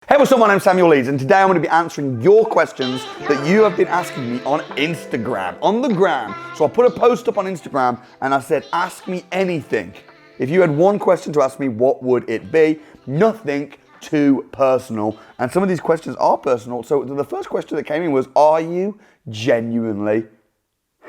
Hey, what's up? My name's Samuel Leeds, and today I'm going to be answering your questions that you have been asking me on Instagram, on the gram. So I put a post up on Instagram and I said, ask me anything. If you had one question to ask me, what would it be? Nothing too personal. And some of these questions are personal. So the first question that came in was, are you genuinely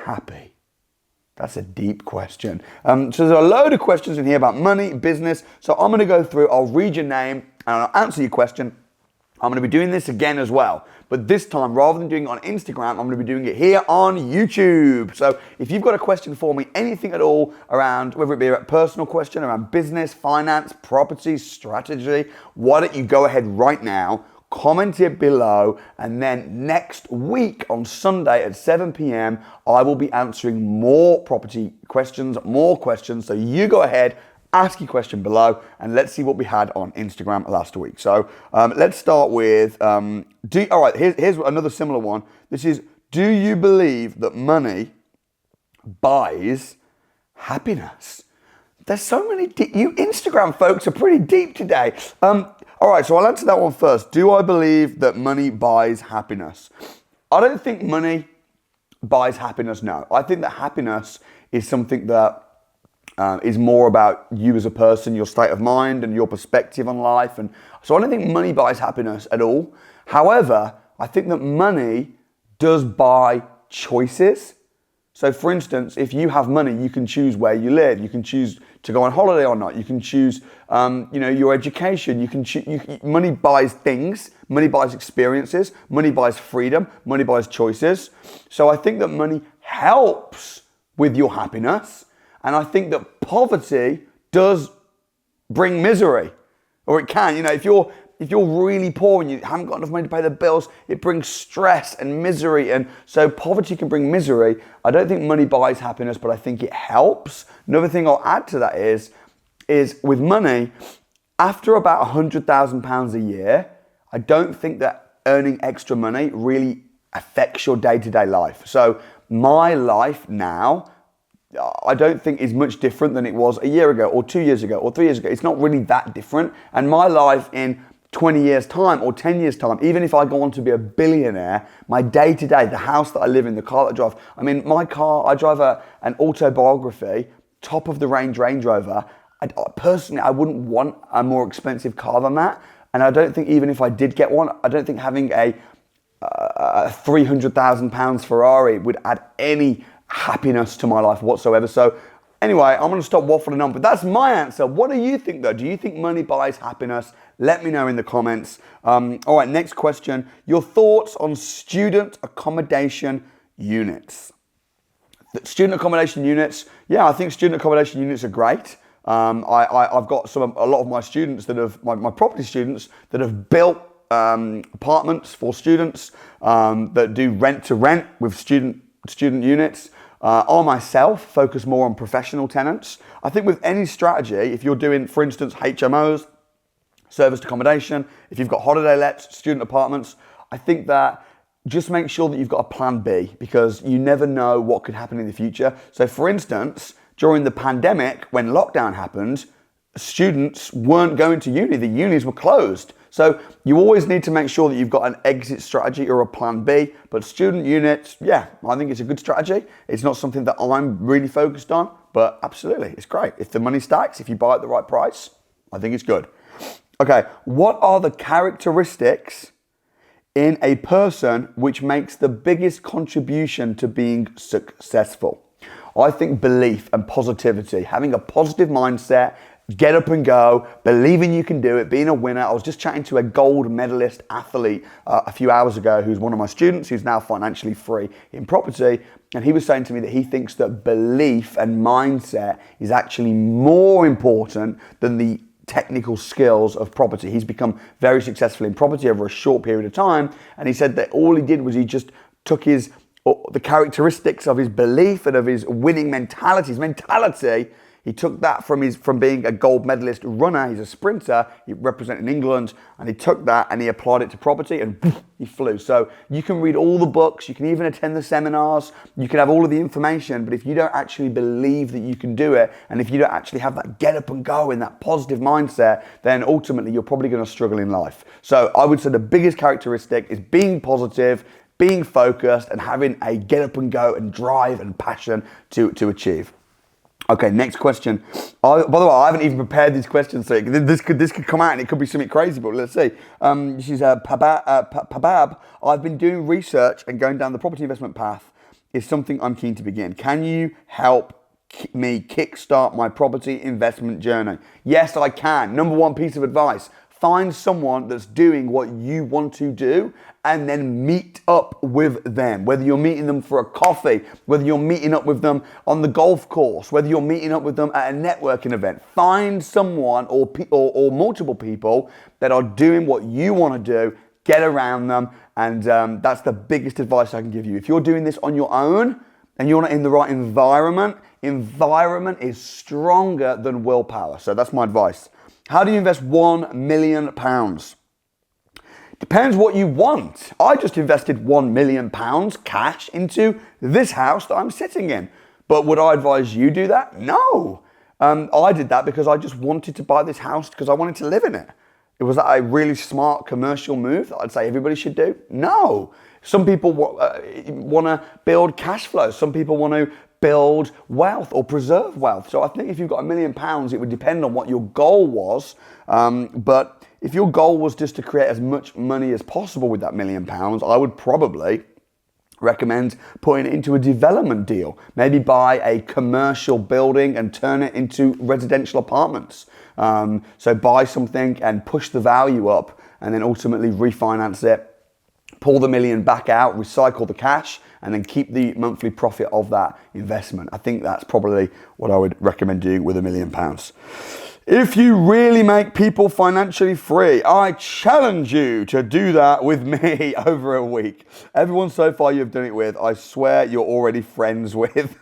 happy? That's a deep question. So there's a load of questions in here about money, business. So I'm going to go through, I'll read your name and I'll answer your question. I'm going to be doing this again as well. But this time, rather than doing it on Instagram, I'm going to be doing it here on YouTube. So if you've got a question for me, anything at all around, whether it be a personal question, around business, finance, property, strategy, why don't you go ahead right now, comment it below, and then next week on Sunday at 7 p.m, I will be answering more property questions, more questions. So you go ahead, ask your question below, and let's see what we had on Instagram last week. So let's start with, all right, here's another similar one. This is, do you believe that money buys happiness? There's so many, you Instagram folks are pretty deep today. All right, so I'll answer that one first. Do I believe that money buys happiness? I don't think money buys happiness, no. I think that happiness is something that is more about you as a person, your state of mind and your perspective on life. And so I don't think money buys happiness at all. However, I think that money does buy choices. So for instance, if you have money, you can choose where you live. You can choose to go on holiday or not. You can choose, your education. You can money buys things. Money buys experiences. Money buys freedom. Money buys choices. So I think that money helps with your happiness. And I think that poverty does bring misery, or it can. If you're really poor and you haven't got enough money to pay the bills, it brings stress and misery. And so poverty can bring misery. I don't think money buys happiness, but I think it helps. Another thing I'll add to that is with money, after about £100,000 a year, I don't think that earning extra money really affects your day-to-day life. So my life now, I don't think is much different than it was a year ago or 2 years ago or 3 years ago. It's not really that different. And my life in 20 years time or 10 years time, even if I go on to be a billionaire, my day to day, the house that I live in, the car that I drive, my car, I drive an autobiography, top of the range Range Rover. Personally, I wouldn't want a more expensive car than that. And I don't think even if I did get one, I don't think having a £300,000 Ferrari would add any happiness to my life whatsoever. So anyway, I'm going to stop waffling on, but that's my answer. What do you think though? Do you think money buys happiness? Let me know in the comments. All right, next question. Your thoughts on student accommodation units. Student accommodation units. Yeah, I think student accommodation units are great. I've got a lot of my students that have, my property students that have built apartments for students that do rent to rent with student units. I myself focus more on professional tenants. I think with any strategy, if you're doing, for instance, HMOs, serviced accommodation, if you've got holiday lets, student apartments, I think that just make sure that you've got a plan B, because you never know what could happen in the future. So for instance, during the pandemic, when lockdown happened, students weren't going to uni. The unis were closed. So you always need to make sure that you've got an exit strategy or a plan B. But student units, yeah, I think it's a good strategy. It's not something that I'm really focused on, but absolutely, it's great. If the money stacks, if you buy at the right price, I think it's good. Okay, what are the characteristics in a person which makes the biggest contribution to being successful? I think belief and positivity, having a positive mindset, get up and go, believing you can do it, being a winner. I was just chatting to a gold medalist athlete a few hours ago who's one of my students who's now financially free in property. And he was saying to me that he thinks that belief and mindset is actually more important than the technical skills of property. He's become very successful in property over a short period of time. And he said that all he did was he just took the characteristics of his belief and of his winning mentality. He took that from being a gold medalist runner. He's a sprinter. He represented England, and he took that and he applied it to property, and he flew. So you can read all the books. You can even attend the seminars. You can have all of the information. But if you don't actually believe that you can do it, and if you don't actually have that get up and go and that positive mindset, then ultimately you're probably going to struggle in life. So I would say the biggest characteristic is being positive, being focused, and having a get up and go and drive and passion to achieve. Okay, next question. By the way, I haven't even prepared these questions, so this could come out and it could be something crazy, but let's see. She's Pabab. I've been doing research and going down the property investment path is something I'm keen to begin. Can you help me kickstart my property investment journey? Yes, I can. Number one piece of advice: find someone that's doing what you want to do and then meet up with them. Whether you're meeting them for a coffee, whether you're meeting up with them on the golf course, whether you're meeting up with them at a networking event, find someone or multiple people that are doing what you want to do, get around them, and that's the biggest advice I can give you. If you're doing this on your own and you're not in the right environment is stronger than willpower. So that's my advice. How do you invest £1 million? Depends what you want. I just invested £1 million cash into this house that I'm sitting in. But would I advise you do that? No. I did that because I just wanted to buy this house because I wanted to live in it. Was that a really smart commercial move that I'd say everybody should do? No. Some people want to build cash flow. Some people want to build wealth or preserve wealth. So I think if you've got £1 million, it would depend on what your goal was. But if your goal was just to create as much money as possible with that £1 million, I would probably recommend putting it into a development deal. Maybe buy a commercial building and turn it into residential apartments. So buy something and push the value up and then ultimately refinance it, pull the $1 million back out, recycle the cash, and then keep the monthly profit of that investment. I think that's probably what I would recommend doing with £1 million. If you really make people financially free, I challenge you to do that with me over a week. Everyone so far you've done it with, I swear you're already friends with.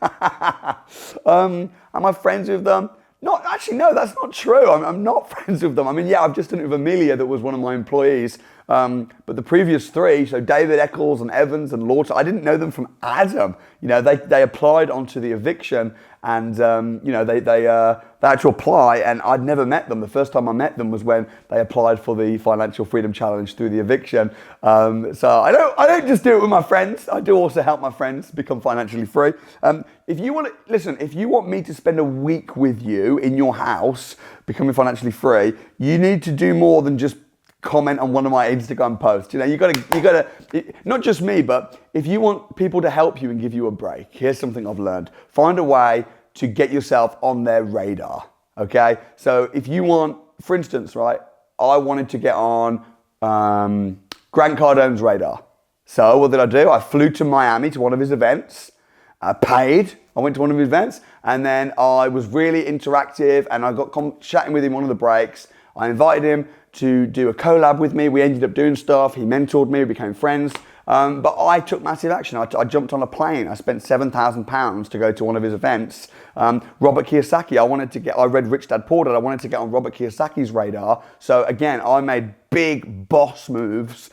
Am I friends with them? No, that's not true. I'm not friends with them. I mean, yeah, I've just done it with Amelia, that was one of my employees. But the previous three, so David Eccles and Evans and Lord, I didn't know them from Adam. You know, they applied onto the eviction, and they had to apply, and I'd never met them. The first time I met them was when they applied for the Financial Freedom Challenge through the eviction. So I don't just do it with my friends. I do also help my friends become financially free. If you want me to spend a week with you in your house becoming financially free, you need to do more than just comment on one of my Instagram posts. You know, you gotta, not just me, but if you want people to help you and give you a break, here's something I've learned. Find a way to get yourself on their radar, okay? So if you want, for instance, right, I wanted to get on Grant Cardone's radar. So what did I do? I flew to Miami to one of his events, I went to one of his events, and then I was really interactive, and I got chatting with him on one of the breaks. I invited him to do a collab with me. We ended up doing stuff. He mentored me, we became friends. But I took massive action. I jumped on a plane. I spent £7,000 to go to one of his events. Robert Kiyosaki, I read Rich Dad Poor Dad. I wanted to get on Robert Kiyosaki's radar. So again, I made big boss moves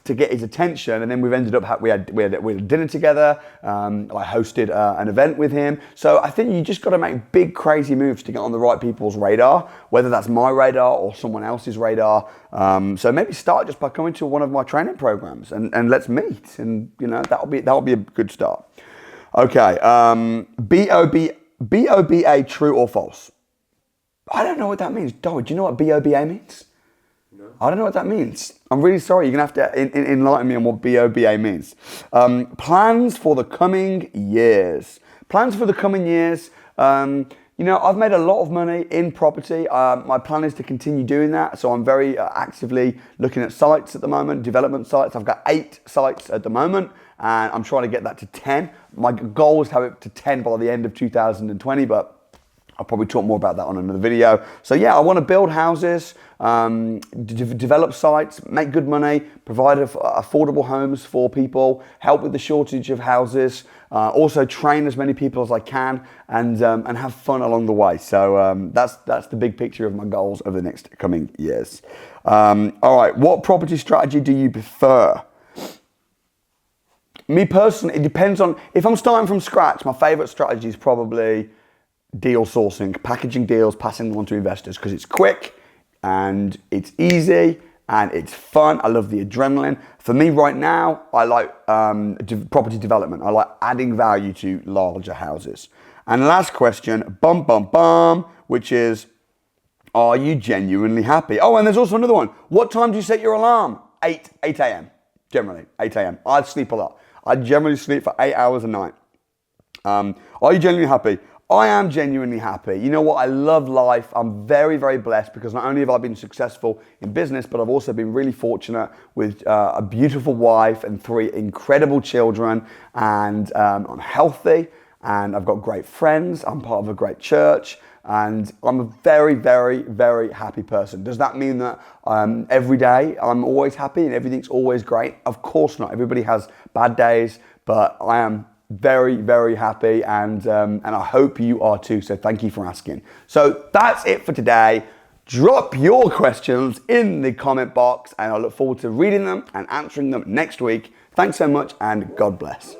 to get his attention, and then we've ended up we had dinner together. I hosted an event with him. So I think you just got to make big crazy moves to get on the right people's radar, whether that's my radar or someone else's radar. So maybe start just by coming to one of my training programs and let's meet, and you know that'll be a good start. Okay, BOBA, true or false? I don't know what that means. Do you know what BOBA means? No. I don't know what that means. I'm really sorry. You're going to have to enlighten me on what BOBA means. Plans for the coming years. Plans for the coming years. I've made a lot of money in property. My plan is to continue doing that. So I'm very actively looking at sites at the moment, development sites. I've got 8 sites at the moment, and I'm trying to get that to 10. My goal is to have it to 10 by the end of 2020, but I'll probably talk more about that on another video. So yeah, I want to build houses, develop sites, make good money, provide affordable homes for people, help with the shortage of houses, also train as many people as I can, and have fun along the way. So that's the big picture of my goals over the next coming years. All right, what property strategy do you prefer? Me personally, it depends on, if I'm starting from scratch, my favorite strategy is probably deal sourcing, packaging deals, passing them on to investors, because it's quick and it's easy and it's fun. I love the adrenaline. For me right now, I like property development. I like adding value to larger houses. And last question, which is, are you genuinely happy? Oh, and there's also another one. What time do you set your alarm? 8 a.m. Generally, 8 a.m. I sleep a lot. I generally sleep for 8 hours a night. Are you genuinely happy? I am genuinely happy. You know what? I love life. I'm very, very blessed because not only have I been successful in business, but I've also been really fortunate with a beautiful wife and 3 incredible children. And I'm healthy and I've got great friends. I'm part of a great church. And I'm a very, very, very happy person. Does that mean that every day I'm always happy and everything's always great? Of course not. Everybody has bad days, but I am very, very happy, and I hope you are too. So thank you for asking. So that's it for today. Drop your questions in the comment box, and I look forward to reading them and answering them next week. Thanks so much, and God bless.